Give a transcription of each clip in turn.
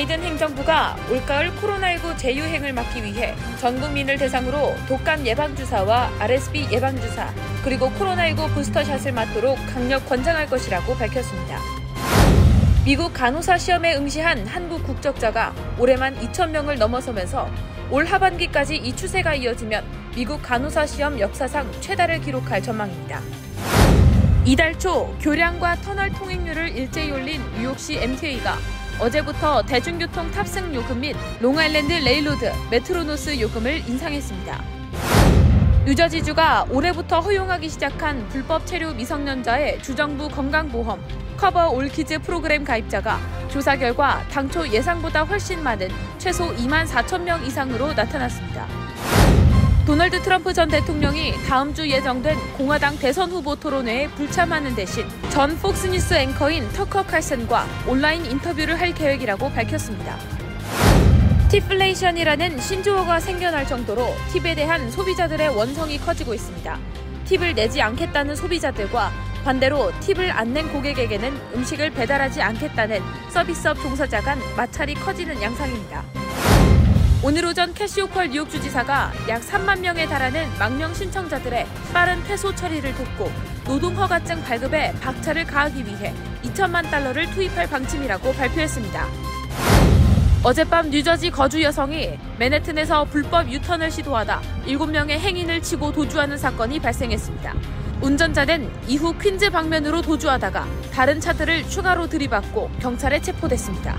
바이든 행정부가 올가을 코로나19 재유행을 막기 위해 전 국민을 대상으로 독감 예방주사와 RSV 예방주사, 그리고 코로나19 부스터샷을 맞도록 강력 권장할 것이라고 밝혔습니다. 미국 간호사 시험에 응시한 한국 국적자가 올해만 2,000명을 넘어서면서 올 하반기까지 이 추세가 이어지면 미국 간호사 시험 역사상 최다를 기록할 전망입니다. 이달 초 교량과 터널 통행료를 일제히 올린 뉴욕시 MTA가 어제부터 대중교통 탑승 요금 및 롱아일랜드 레일로드, 메트로노스 요금을 인상했습니다. 뉴저지주가 올해부터 허용하기 시작한 불법 체류 미성년자의 주정부 건강보험 커버 올 키즈 프로그램 가입자가 조사 결과 당초 예상보다 훨씬 많은 최소 24,000명 이상으로 나타났습니다. 도널드 트럼프 전 대통령이 다음 주 예정된 공화당 대선 후보 토론회에 불참하는 대신 전 폭스뉴스 앵커인 터커 칼슨과 온라인 인터뷰를 할 계획이라고 밝혔습니다. 팁플레이션이라는 신조어가 생겨날 정도로 팁에 대한 소비자들의 원성이 커지고 있습니다. 팁을 내지 않겠다는 소비자들과 반대로 팁을 안 낸 고객에게는 음식을 배달하지 않겠다는 서비스업 종사자 간 마찰이 커지는 양상입니다. 오늘 오전 캐시오컬 뉴욕주지사가 약 3만 명에 달하는 망명 신청자들의 빠른 퇴소 처리를 돕고 노동허가증 발급에 박차를 가하기 위해 2천만 달러를 투입할 방침이라고 발표했습니다. 어젯밤 뉴저지 거주 여성이 맨해튼에서 불법 유턴을 시도하다 7명의 행인을 치고 도주하는 사건이 발생했습니다. 운전자는 이후 퀸즈 방면으로 도주하다가 다른 차들을 추가로 들이받고 경찰에 체포됐습니다.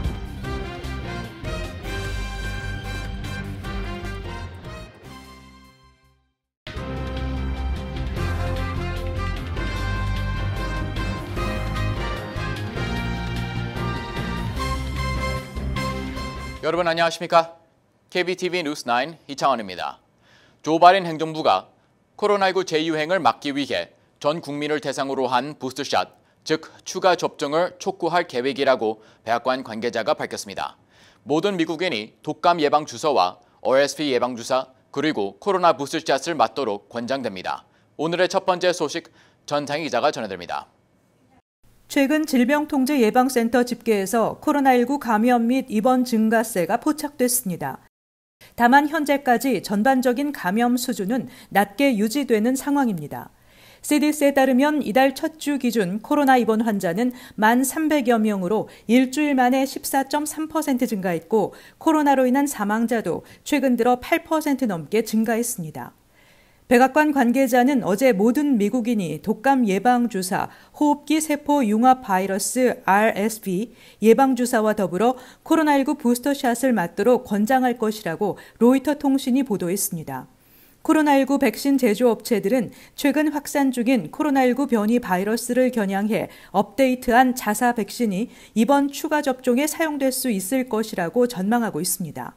여러분 안녕하십니까? KBTV 뉴스9 이창원입니다. 조 바이든 행정부가 코로나19 재유행을 막기 위해 전 국민을 대상으로 한 부스터샷, 즉 추가 접종을 촉구할 계획이라고 백악관 관계자가 밝혔습니다. 모든 미국인이 독감 예방주사와 RSV 예방주사, 그리고 코로나 부스터샷을 맞도록 권장됩니다. 오늘의 첫 번째 소식 전창희 기자가 전해드립니다. 최근 질병통제예방센터 집계에서 코로나19 감염 및 입원 증가세가 포착됐습니다. 다만 현재까지 전반적인 감염 수준은 낮게 유지되는 상황입니다. CDC에 따르면 이달 첫 주 기준 코로나 입원 환자는 1,300여 명으로 일주일 만에 14.3% 증가했고 코로나로 인한 사망자도 최근 들어 8% 넘게 증가했습니다. 백악관 관계자는 어제 모든 미국인이 독감 예방주사, 호흡기 세포 융합 바이러스 RSV 예방주사와 더불어 코로나19 부스터샷을 맞도록 권장할 것이라고 로이터 통신이 보도했습니다. 코로나19 백신 제조업체들은 최근 확산 중인 코로나19 변이 바이러스를 겨냥해 업데이트한 자사 백신이 이번 추가 접종에 사용될 수 있을 것이라고 전망하고 있습니다.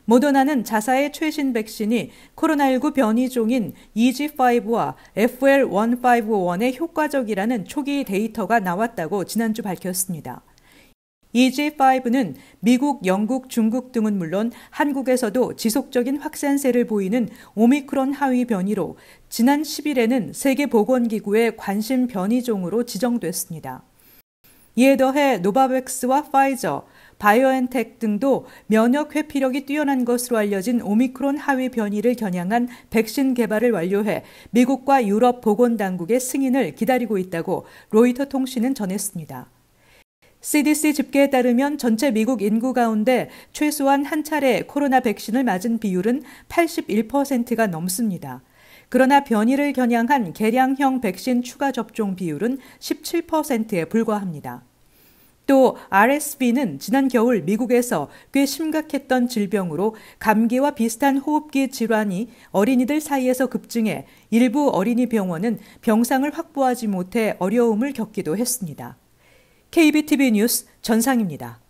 모더나는 자사의 최신 백신이 코로나19 변이종인 EG5와 FL1551에 효과적이라는 초기 데이터가 나왔다고 지난주 밝혔습니다. EG5는 미국, 영국, 중국 등은 물론 한국에서도 지속적인 확산세를 보이는 오미크론 하위 변이로 지난 10일에는 세계보건기구의 관심 변이종으로 지정됐습니다. 이에 더해 노바백스와 파이저, 바이오엔텍 등도 면역 회피력이 뛰어난 것으로 알려진 오미크론 하위 변이를 겨냥한 백신 개발을 완료해 미국과 유럽 보건당국의 승인을 기다리고 있다고 로이터 통신은 전했습니다. CDC 집계에 따르면 전체 미국 인구 가운데 최소한 한 차례 코로나 백신을 맞은 비율은 81%가 넘습니다. 그러나 변이를 겨냥한 개량형 백신 추가 접종 비율은 17%에 불과합니다. 또 RSV는 지난 겨울 미국에서 꽤 심각했던 질병으로 감기와 비슷한 호흡기 질환이 어린이들 사이에서 급증해 일부 어린이 병원은 병상을 확보하지 못해 어려움을 겪기도 했습니다. KBTV 뉴스 전상입니다.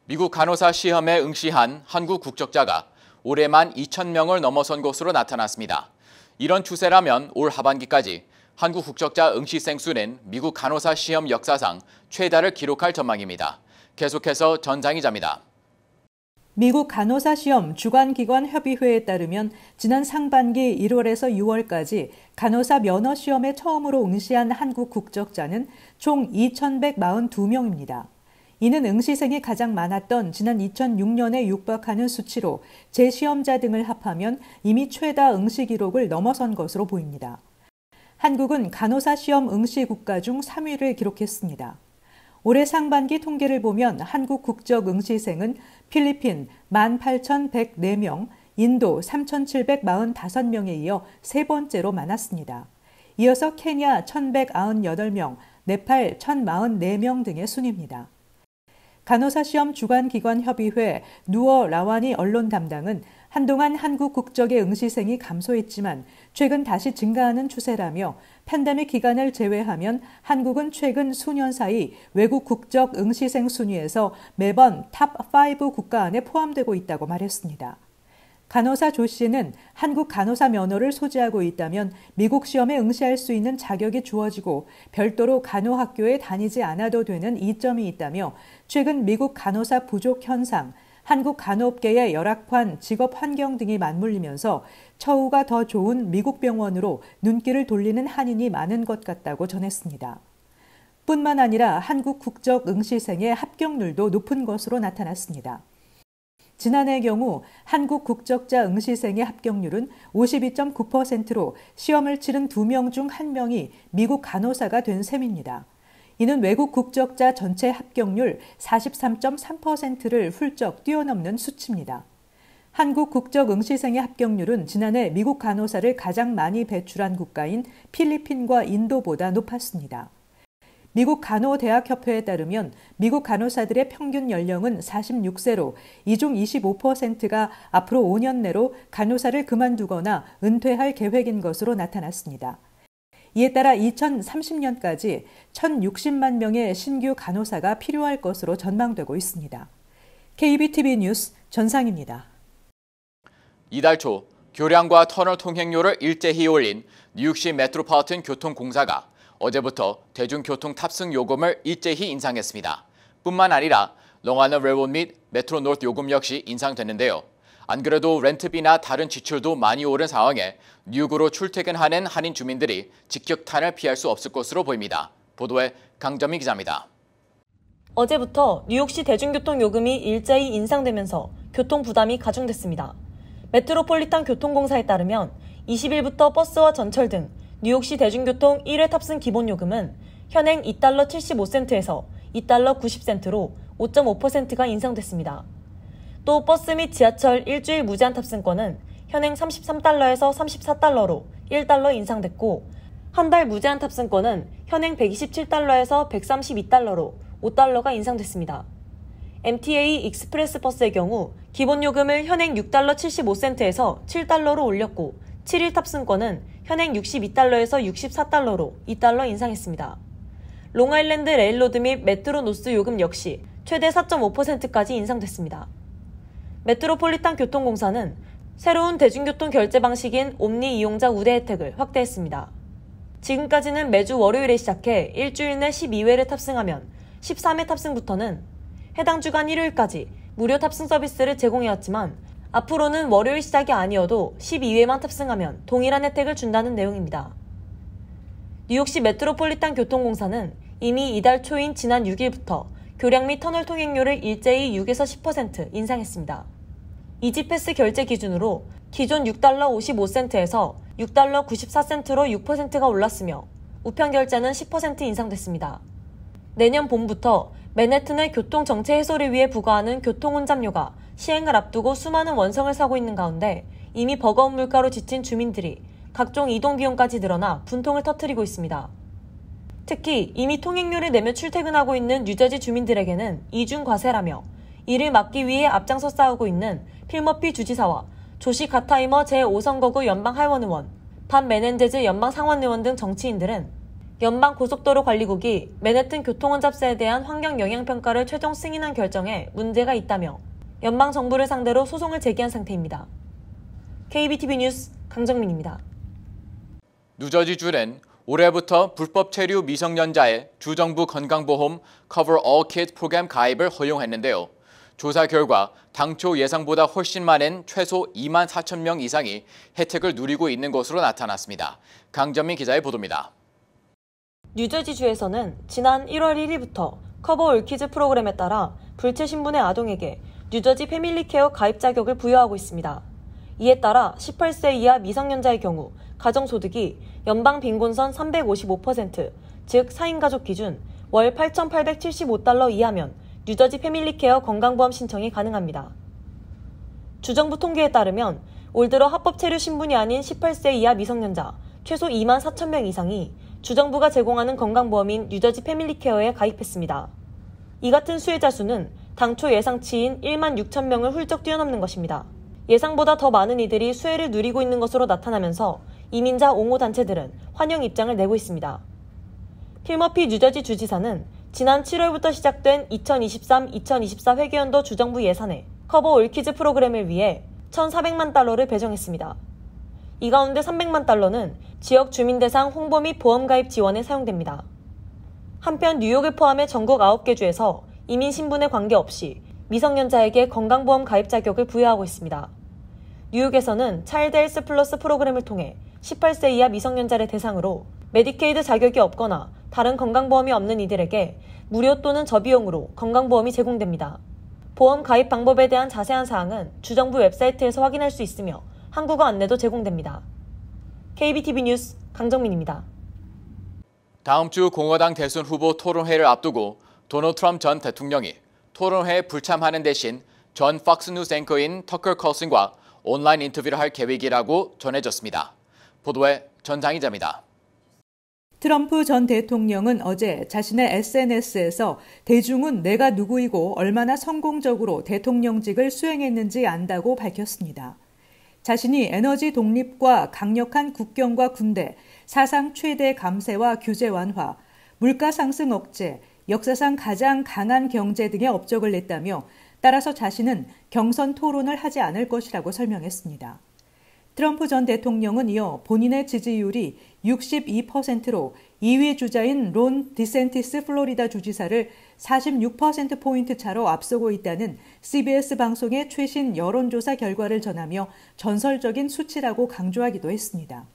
미국 간호사 시험에 응시한 한국 국적자가 올해만 2,000명을 넘어선 것으로 나타났습니다. 이런 추세라면 올 하반기까지 한국 국적자 응시생 수는 미국 간호사 시험 역사상 최다를 기록할 전망입니다. 계속해서 전장 기자입니다. 미국 간호사 시험 주관기관협의회에 따르면 지난 상반기 1월에서 6월까지 간호사 면허 시험에 처음으로 응시한 한국 국적자는 총 2,142명입니다. 이는 응시생이 가장 많았던 지난 2006년에 육박하는 수치로 재시험자 등을 합하면 이미 최다 응시 기록을 넘어선 것으로 보입니다. 한국은 간호사 시험 응시 국가 중 3위를 기록했습니다. 올해 상반기 통계를 보면 한국 국적 응시생은 필리핀 18,104명, 인도 3,745명에 이어 세 번째로 많았습니다. 이어서 케냐 1,198명, 네팔 1,044명 등의 순입니다. 간호사 시험 주관기관협의회 누어 라와니 언론 담당은 한동안 한국 국적의 응시생이 감소했지만 최근 다시 증가하는 추세라며 팬데믹 기간을 제외하면 한국은 최근 수년 사이 외국 국적 응시생 순위에서 매번 탑5 국가 안에 포함되고 있다고 말했습니다. 간호사 조 씨는 한국 간호사 면허를 소지하고 있다면 미국 시험에 응시할 수 있는 자격이 주어지고 별도로 간호학교에 다니지 않아도 되는 이점이 있다며 최근 미국 간호사 부족 현상, 한국 간호업계의 열악한 직업 환경 등이 맞물리면서 처우가 더 좋은 미국 병원으로 눈길을 돌리는 한인이 많은 것 같다고 전했습니다. 뿐만 아니라 한국 국적 응시생의 합격률도 높은 것으로 나타났습니다. 지난해의 경우 한국 국적자 응시생의 합격률은 52.9%로 시험을 치른 2명 중 1명이 미국 간호사가 된 셈입니다. 이는 외국 국적자 전체 합격률 43.3%를 훌쩍 뛰어넘는 수치입니다. 한국 국적 응시생의 합격률은 지난해 미국 간호사를 가장 많이 배출한 국가인 필리핀과 인도보다 높았습니다. 미국 간호대학협회에 따르면 미국 간호사들의 평균 연령은 46세로 이 중 25%가 앞으로 5년 내로 간호사를 그만두거나 은퇴할 계획인 것으로 나타났습니다. 이에 따라 2030년까지 1,060만 명의 신규 간호사가 필요할 것으로 전망되고 있습니다. KBTV 뉴스 전상입니다. 이달 초 교량과 터널 통행료를 일제히 올린 뉴욕시 메트로폴리탄 교통공사가 어제부터 대중교통 탑승 요금을 일제히 인상했습니다. 뿐만 아니라 롱아일랜드 레일로드 및 메트로 노스 요금 역시 인상됐는데요. 안 그래도 렌트비나 다른 지출도 많이 오른 상황에 뉴욕으로 출퇴근하는 한인 주민들이 직격탄을 피할 수 없을 것으로 보입니다. 보도에 강점희 기자입니다. 어제부터 뉴욕시 대중교통 요금이 일제히 인상되면서 교통 부담이 가중됐습니다. 메트로폴리탄 교통공사에 따르면 20일부터 버스와 전철 등 뉴욕시 대중교통 1회 탑승 기본요금은 현행 $2.75에서 $2 90센트로 5.5%가 인상됐습니다. 또 버스 및 지하철 일주일 무제한 탑승권은 현행 $33에서 $34로 $1 인상됐고 한 달 무제한 탑승권은 현행 $127에서 $132로 $5가 인상됐습니다. MTA 익스프레스 버스의 경우 기본요금을 현행 $6.75에서 $7로 올렸고 7일 탑승권은 현행 $62에서 $64로 $2 인상했습니다. 롱아일랜드 레일로드 및 메트로 노스 요금 역시 최대 4.5%까지 인상됐습니다. 메트로폴리탄 교통공사는 새로운 대중교통 결제 방식인 옴니 이용자 우대 혜택을 확대했습니다. 지금까지는 매주 월요일에 시작해 일주일 내 12회를 탑승하면 13회 탑승부터는 해당 주간 일요일까지 무료 탑승 서비스를 제공해왔지만 앞으로는 월요일 시작이 아니어도 12회만 탑승하면 동일한 혜택을 준다는 내용입니다. 뉴욕시 메트로폴리탄 교통공사는 이미 이달 초인 지난 6일부터 교량 및 터널 통행료를 일제히 6에서 10% 인상했습니다. 이지패스 결제 기준으로 기존 $6.55에서 $6 94센트로 6%가 올랐으며 우편 결제는 10% 인상됐습니다. 내년 봄부터 맨해튼의 교통정체 해소를 위해 부과하는 교통혼잡료가 시행을 앞두고 수많은 원성을 사고 있는 가운데 이미 버거운 물가로 지친 주민들이 각종 이동 비용까지 늘어나 분통을 터뜨리고 있습니다. 특히 이미 통행료를 내며 출퇴근하고 있는 뉴저지 주민들에게는 이중 과세라며 이를 막기 위해 앞장서 싸우고 있는 필머피 주지사와 조시 가타이머 제5선거구 연방하원 의원, 반 메넨데즈 연방상원의원 등 정치인들은 연방고속도로관리국이 맨해튼 교통혼잡세에 대한 환경영향평가를 최종 승인한 결정에 문제가 있다며 연방정부를 상대로 소송을 제기한 상태입니다. KBTV 뉴스 강정민입니다. 뉴저지주는 올해부터 불법 체류 미성년자의 주정부 건강보험 Cover All Kids 프로그램 가입을 허용했는데요. 조사 결과 당초 예상보다 훨씬 많은 최소 2만 4천 명 이상이 혜택을 누리고 있는 것으로 나타났습니다. 강점민 기자의 보도입니다. 뉴저지주에서는 지난 1월 1일부터 커버 올키즈 프로그램에 따라 불체 신분의 아동에게 뉴저지 패밀리케어 가입 자격을 부여하고 있습니다. 이에 따라 18세 이하 미성년자의 경우 가정소득이 연방 빈곤선 355%, 즉 4인 가족 기준 월 8,875달러 이하면 뉴저지 패밀리케어 건강보험 신청이 가능합니다. 주정부 통계에 따르면 올 들어 합법 체류 신분이 아닌 18세 이하 미성년자 최소 2만 4천 명 이상이 주정부가 제공하는 건강보험인 뉴저지 패밀리케어에 가입했습니다. 이 같은 수혜자 수는 당초 예상치인 1만 6천 명을 훌쩍 뛰어넘는 것입니다. 예상보다 더 많은 이들이 수혜를 누리고 있는 것으로 나타나면서 이민자 옹호 단체들은 환영 입장을 내고 있습니다. 필머피 뉴저지 주지사는 지난 7월부터 시작된 2023-2024 회계연도 주정부 예산에 커버 올키즈 프로그램을 위해 1,400만 달러를 배정했습니다. 이 가운데 300만 달러는 지역 주민 대상 홍보 및 보험 가입 지원에 사용됩니다. 한편 뉴욕을 포함해 전국 9개 주에서 이민 신분에 관계없이 미성년자에게 건강보험 가입 자격을 부여하고 있습니다. 뉴욕에서는 차일드 헬스 플러스 프로그램을 통해 18세 이하 미성년자를 대상으로 메디케이드 자격이 없거나 다른 건강보험이 없는 이들에게 무료 또는 저비용으로 건강보험이 제공됩니다. 보험 가입 방법에 대한 자세한 사항은 주정부 웹사이트에서 확인할 수 있으며 한국어 안내도 제공됩니다. KBTV 뉴스 강정민입니다. 다음 주 공화당 대선 후보 토론회를 앞두고 도널드 트럼프 전 대통령이 토론회에 불참하는 대신 전 팍스뉴스 앵커인 터커 컬슨과 온라인 인터뷰를 할 계획이라고 전해졌습니다. 보도에 전장희 기자입니다. 트럼프 전 대통령은 어제 자신의 SNS에서 대중은 내가 누구이고 얼마나 성공적으로 대통령직을 수행했는지 안다고 밝혔습니다. 자신이 에너지 독립과 강력한 국경과 군대, 사상 최대 감세와 규제 완화, 물가 상승 억제, 역사상 가장 강한 경제 등의 업적을 냈다며 따라서 자신은 경선 토론을 하지 않을 것이라고 설명했습니다. 트럼프 전 대통령은 이어 본인의 지지율이 62%로 2위 주자인 론 디센티스 플로리다 주지사를 46%포인트 차로 앞서고 있다는 CBS 방송의 최신 여론조사 결과를 전하며 전설적인 수치라고 강조하기도 했습니다.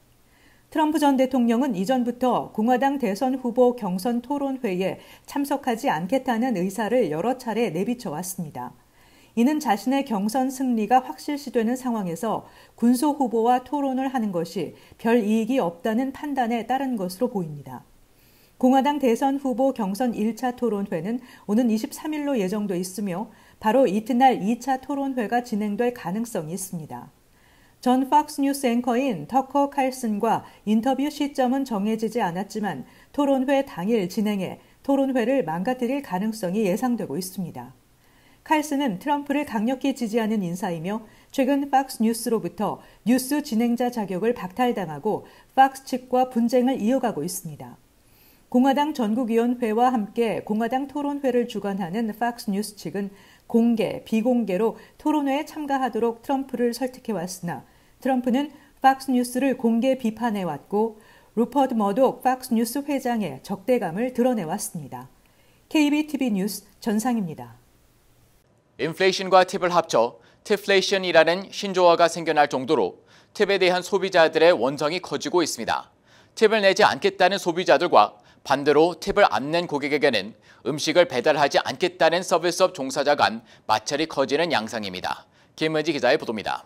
트럼프 전 대통령은 이전부터 공화당 대선 후보 경선 토론회에 참석하지 않겠다는 의사를 여러 차례 내비쳐왔습니다. 이는 자신의 경선 승리가 확실시되는 상황에서 군소 후보와 토론을 하는 것이 별 이익이 없다는 판단에 따른 것으로 보입니다. 공화당 대선 후보 경선 1차 토론회는 오는 23일로 예정돼 있으며 바로 이튿날 2차 토론회가 진행될 가능성이 있습니다. 전 팍스뉴스 앵커인 터커 칼슨과 인터뷰 시점은 정해지지 않았지만 토론회 당일 진행해 토론회를 망가뜨릴 가능성이 예상되고 있습니다. 칼슨은 트럼프를 강력히 지지하는 인사이며 최근 팍스뉴스로부터 뉴스 진행자 자격을 박탈당하고 팍스 측과 분쟁을 이어가고 있습니다. 공화당 전국위원회와 함께 공화당 토론회를 주관하는 팍스뉴스 측은 공개, 비공개로 토론회에 참가하도록 트럼프를 설득해왔으나 트럼프는 팍스뉴스를 공개 비판해왔고 루퍼드 머독 팍스뉴스 회장의 적대감을 드러내왔습니다. KBTV 뉴스 전상입니다. 인플레이션과 팁을 합쳐 팁플레이션이라는 신조어가 생겨날 정도로 팁에 대한 소비자들의 원성이 커지고 있습니다. 팁을 내지 않겠다는 소비자들과 반대로 팁을 안 낸 고객에게는 음식을 배달하지 않겠다는 서비스업 종사자 간 마찰이 커지는 양상입니다. 김은지 기자의 보도입니다.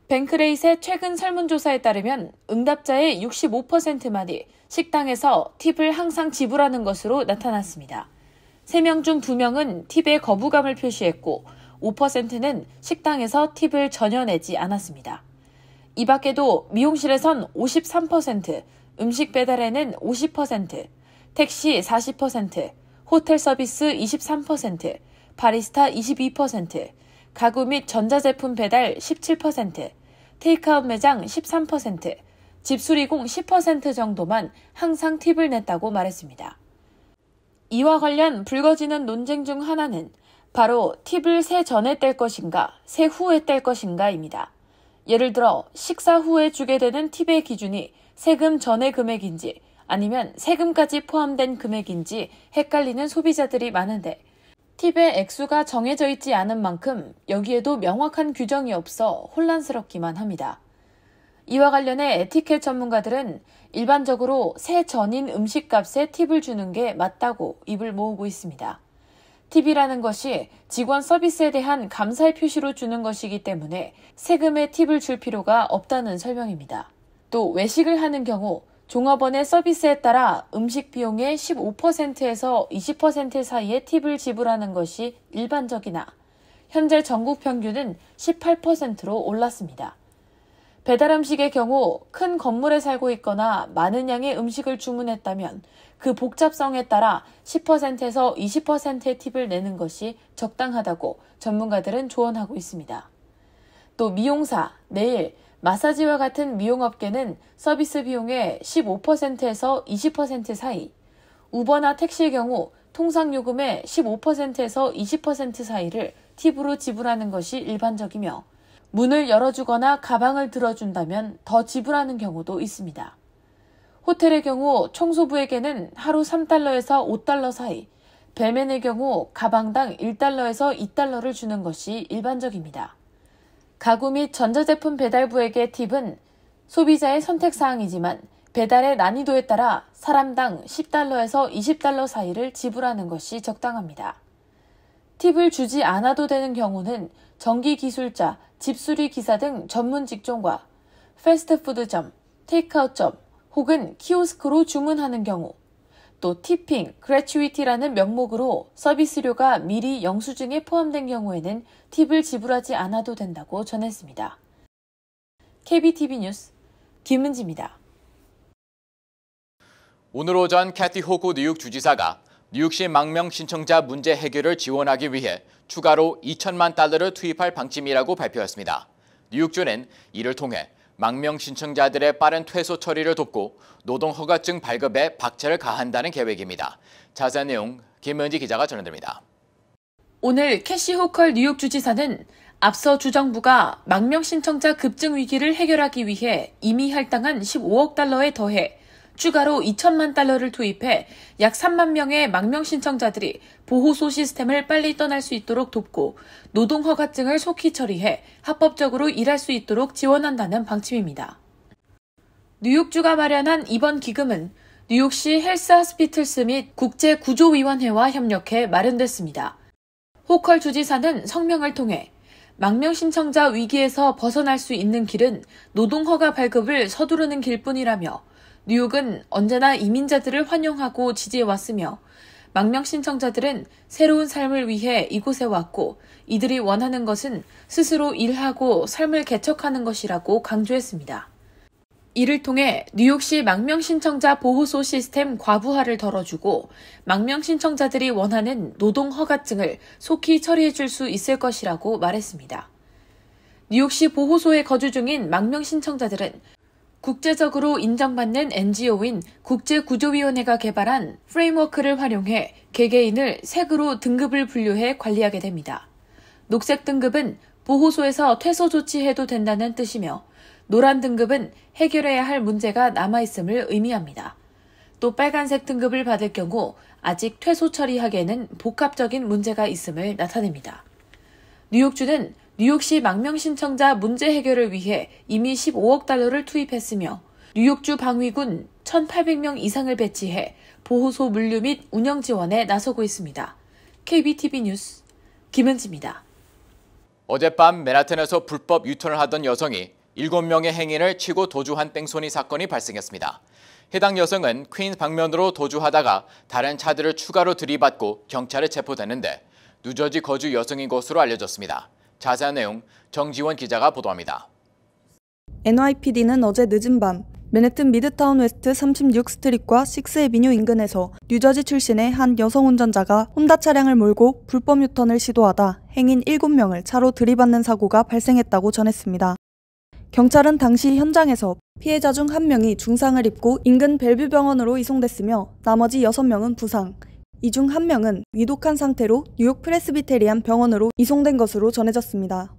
뱅크레이트의 최근 설문조사에 따르면 응답자의 65%만이 식당에서 팁을 항상 지불하는 것으로 나타났습니다. 3명 중 2명은 팁에 거부감을 표시했고 5%는 식당에서 팁을 전혀 내지 않았습니다. 이 밖에도 미용실에선 53%, 음식 배달에는 50%, 택시 40%, 호텔 서비스 23%, 바리스타 22%, 가구 및 전자제품 배달 17%, 테이크아웃 매장 13%, 집수리공 10% 정도만 항상 팁을 냈다고 말했습니다. 이와 관련 불거지는 논쟁 중 하나는 바로 팁을 세 전에 뗄 것인가, 세 후에 뗄 것인가입니다. 예를 들어 식사 후에 주게 되는 팁의 기준이 세금 전의 금액인지 아니면 세금까지 포함된 금액인지 헷갈리는 소비자들이 많은데 팁의 액수가 정해져 있지 않은 만큼 여기에도 명확한 규정이 없어 혼란스럽기만 합니다. 이와 관련해 에티켓 전문가들은 일반적으로 새 전인 음식값에 팁을 주는 게 맞다고 입을 모으고 있습니다. 팁이라는 것이 직원 서비스에 대한 감사의 표시로 주는 것이기 때문에 세금에 팁을 줄 필요가 없다는 설명입니다. 또 외식을 하는 경우 종업원의 서비스에 따라 음식 비용의 15%에서 20% 사이의 팁을 지불하는 것이 일반적이나 현재 전국 평균은 18%로 올랐습니다. 배달 음식의 경우 큰 건물에 살고 있거나 많은 양의 음식을 주문했다면 그 복잡성에 따라 10%에서 20%의 팁을 내는 것이 적당하다고 전문가들은 조언하고 있습니다. 또 미용사, 네일, 마사지와 같은 미용업계는 서비스 비용의 15%에서 20% 사이, 우버나 택시의 경우 통상 요금의 15%에서 20% 사이를 팁으로 지불하는 것이 일반적이며 문을 열어주거나 가방을 들어준다면 더 지불하는 경우도 있습니다. 호텔의 경우 청소부에게는 하루 3달러에서 5달러 사이, 벨맨의 경우 가방당 1달러에서 2달러를 주는 것이 일반적입니다. 가구 및 전자제품 배달부에게 팁은 소비자의 선택사항이지만 배달의 난이도에 따라 사람당 10달러에서 20달러 사이를 지불하는 것이 적당합니다. 팁을 주지 않아도 되는 경우는 전기기술자, 집수리 기사 등 전문 직종과 패스트푸드점, 테이크아웃점 혹은 키오스크로 주문하는 경우, 또 티핑, 그래츄이티라는 명목으로 서비스료가 미리 영수증에 포함된 경우에는 팁을 지불하지 않아도 된다고 전했습니다. KBTV 뉴스 김은지입니다. 오늘 오전 캐티 호구 뉴욕 주지사가 뉴욕시 망명 신청자 문제 해결을 지원하기 위해 추가로 2천만 달러를 투입할 방침이라고 발표했습니다. 뉴욕주는 이를 통해 망명 신청자들의 빠른 퇴소 처리를 돕고 노동허가증 발급에 박차를 가한다는 계획입니다. 자세한 내용 김은지 기자가 전해드립니다. 오늘 캐시 호컬 뉴욕 주지사는 앞서 주정부가 망명 신청자 급증 위기를 해결하기 위해 이미 할당한 15억 달러에 더해 추가로 2천만 달러를 투입해 약 3만 명의 망명 신청자들이 보호소 시스템을 빨리 떠날 수 있도록 돕고 노동허가증을 속히 처리해 합법적으로 일할 수 있도록 지원한다는 방침입니다. 뉴욕주가 마련한 이번 기금은 뉴욕시 헬스 하스피틀스 및 국제구조위원회와 협력해 마련됐습니다. 호컬 주지사는 성명을 통해 망명 신청자 위기에서 벗어날 수 있는 길은 노동허가 발급을 서두르는 길뿐이라며 뉴욕은 언제나 이민자들을 환영하고 지지해왔으며 망명 신청자들은 새로운 삶을 위해 이곳에 왔고 이들이 원하는 것은 스스로 일하고 삶을 개척하는 것이라고 강조했습니다. 이를 통해 뉴욕시 망명 신청자 보호소 시스템 과부하를 덜어주고 망명 신청자들이 원하는 노동 허가증을 속히 처리해 줄 수 있을 것이라고 말했습니다. 뉴욕시 보호소에 거주 중인 망명 신청자들은 국제적으로 인정받는 NGO인 국제구조위원회가 개발한 프레임워크를 활용해 개개인을 색으로 등급을 분류해 관리하게 됩니다. 녹색 등급은 보호소에서 퇴소 조치해도 된다는 뜻이며 노란 등급은 해결해야 할 문제가 남아있음을 의미합니다. 또 빨간색 등급을 받을 경우 아직 퇴소 처리하기에는 복합적인 문제가 있음을 나타냅니다. 뉴욕주는 뉴욕시 망명 신청자 문제 해결을 위해 이미 15억 달러를 투입했으며 뉴욕주 방위군 1,800명 이상을 배치해 보호소 물류 및 운영 지원에 나서고 있습니다. KBTV 뉴스 김은지입니다. 어젯밤 맨하탄에서 불법 유턴을 하던 여성이 7명의 행인을 치고 도주한 뺑소니 사건이 발생했습니다. 해당 여성은 퀸 방면으로 도주하다가 다른 차들을 추가로 들이받고 경찰에 체포됐는데 뉴저지 거주 여성인 것으로 알려졌습니다. 자세한 내용 정지원 기자가 보도합니다. NYPD는 어제 늦은 밤 맨해튼 미드타운 웨스트 36스트릿과 6에비뉴 인근에서 뉴저지 출신의 한 여성 운전자가 혼다 차량을 몰고 불법 유턴을 시도하다 행인 7명을 차로 들이받는 사고가 발생했다고 전했습니다. 경찰은 당시 현장에서 피해자 중 1명이 중상을 입고 인근 벨뷰 병원으로 이송됐으며 나머지 6명은 부상, 이 중 1명은 위독한 상태로 뉴욕 프레스비테리안 병원으로 이송된 것으로 전해졌습니다.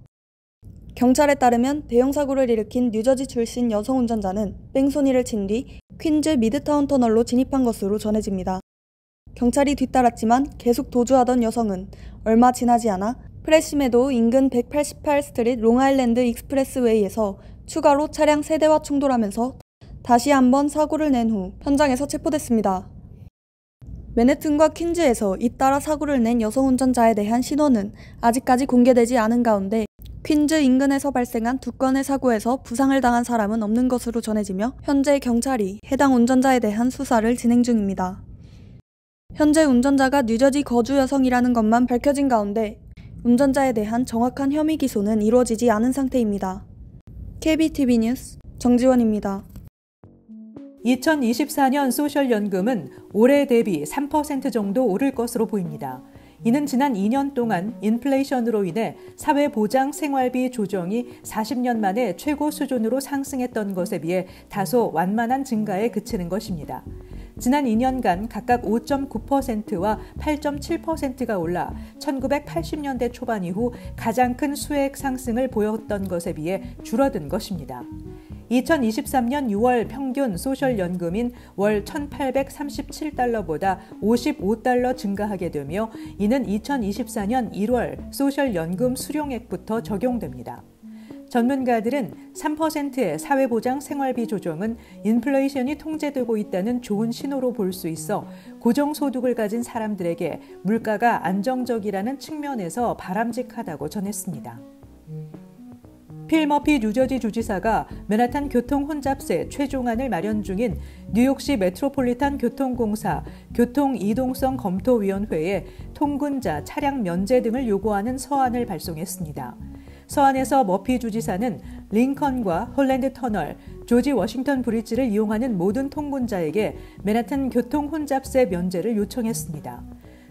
경찰에 따르면 대형 사고를 일으킨 뉴저지 출신 여성 운전자는 뺑소니를 친 뒤 퀸즈 미드타운 터널로 진입한 것으로 전해집니다. 경찰이 뒤따랐지만 계속 도주하던 여성은 얼마 지나지 않아 프레시메도 인근 188 스트릿 롱아일랜드 익스프레스웨이에서 추가로 차량 3대와 충돌하면서 다시 한번 사고를 낸 후 현장에서 체포됐습니다. 맨해튼과 퀸즈에서 잇따라 사고를 낸 여성 운전자에 대한 신원은 아직까지 공개되지 않은 가운데 퀸즈 인근에서 발생한 2건의 사고에서 부상을 당한 사람은 없는 것으로 전해지며 현재 경찰이 해당 운전자에 대한 수사를 진행 중입니다. 현재 운전자가 뉴저지 거주 여성이라는 것만 밝혀진 가운데 운전자에 대한 정확한 혐의 기소는 이루어지지 않은 상태입니다. KBTV 뉴스 정지원입니다. 2024년 소셜연금은 올해 대비 3% 정도 오를 것으로 보입니다. 이는 지난 2년 동안 인플레이션으로 인해 사회보장 생활비 조정이 40년 만에 최고 수준으로 상승했던 것에 비해 다소 완만한 증가에 그치는 것입니다. 지난 2년간 각각 5.9%와 8.7%가 올라 1980년대 초반 이후 가장 큰 수액 상승을 보였던 것에 비해 줄어든 것입니다. 2023년 6월 평균 소셜연금인 월 1,837달러보다 55달러 증가하게 되며 이는 2024년 1월 소셜연금 수령액부터 적용됩니다. 전문가들은 3%의 사회보장 생활비 조정은 인플레이션이 통제되고 있다는 좋은 신호로 볼 수 있어 고정소득을 가진 사람들에게 물가가 안정적이라는 측면에서 바람직하다고 전했습니다. 필 머피 뉴저지 주지사가 맨하탄 교통 혼잡세 최종안을 마련 중인 뉴욕시 메트로폴리탄 교통공사 교통이동성 검토위원회에 통근자 차량 면제 등을 요구하는 서한을 발송했습니다. 서한에서 머피 주지사는 링컨과 홀랜드 터널, 조지 워싱턴 브리지를 이용하는 모든 통근자에게 맨하탄 교통 혼잡세 면제를 요청했습니다.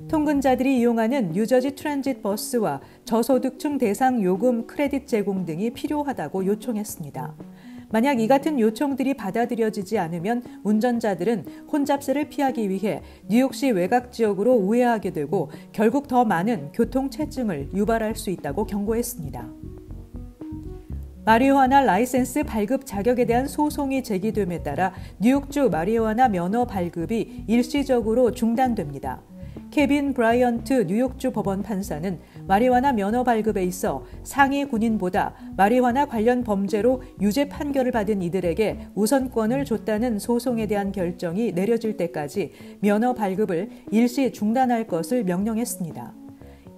통근자들이 이용하는 뉴저지 트랜짓 버스와 저소득층 대상 요금 크레딧 제공 등이 필요하다고 요청했습니다. 만약 이 같은 요청들이 받아들여지지 않으면 운전자들은 혼잡세를 피하기 위해 뉴욕시 외곽 지역으로 우회하게 되고 결국 더 많은 교통체증을 유발할 수 있다고 경고했습니다. 마리화나 라이센스 발급 자격에 대한 소송이 제기됨에 따라 뉴욕주 마리화나 면허 발급이 일시적으로 중단됩니다. 케빈 브라이언트 뉴욕주 법원 판사는 마리화나 면허 발급에 있어 상위 군인보다 마리화나 관련 범죄로 유죄 판결을 받은 이들에게 우선권을 줬다는 소송에 대한 결정이 내려질 때까지 면허 발급을 일시 중단할 것을 명령했습니다.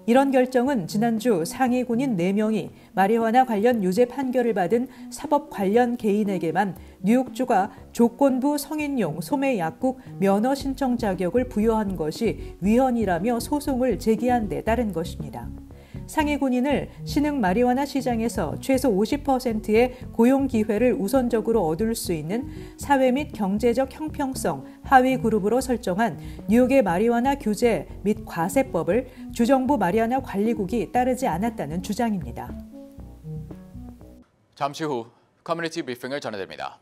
이런 결정은 지난주 상위 군인 4명이 마리화나 관련 유죄 판결을 받은 사법 관련 개인에게만 뉴욕주가 조건부 성인용 소매 약국 면허 신청 자격을 부여한 것이 위헌이라며 소송을 제기한 데 따른 것입니다. 상위 군인을 신흥 마리화나 시장에서 최소 50%의 고용 기회를 우선적으로 얻을 수 있는 사회 및 경제적 형평성 하위 그룹으로 설정한 뉴욕의 마리화나 규제 및 과세법을 주정부 마리화나 관리국이 따르지 않았다는 주장입니다. 잠시 후 커뮤니티 브리핑을 전해드립니다.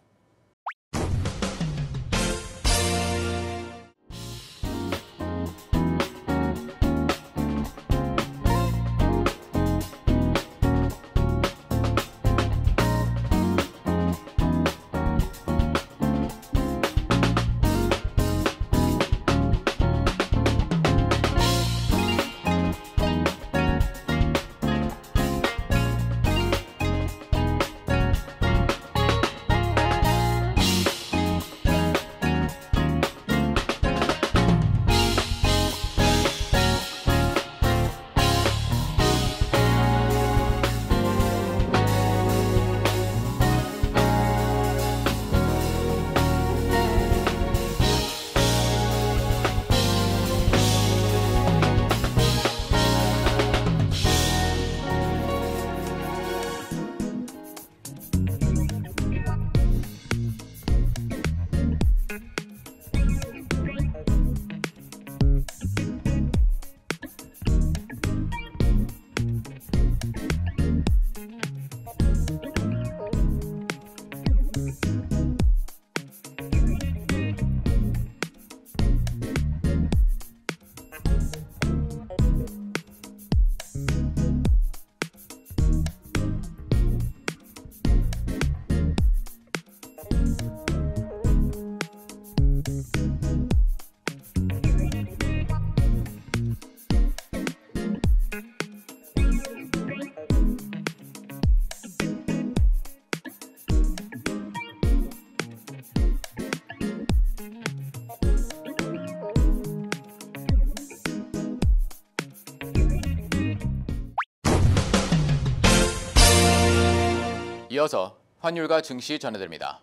이어서 환율과 증시 전해드립니다.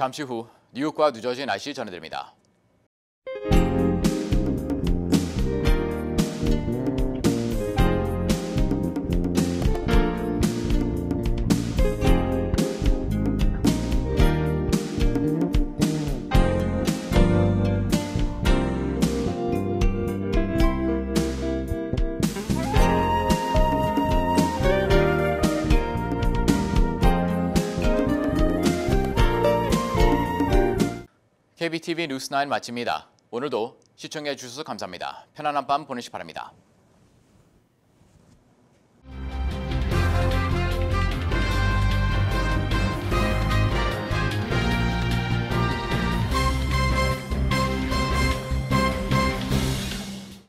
잠시 후 뉴욕과 뉴저지 날씨 전해드립니다. KBTV 뉴스9 마칩니다. 오늘도 시청해 주셔서 감사합니다. 편안한 밤 보내시기 바랍니다.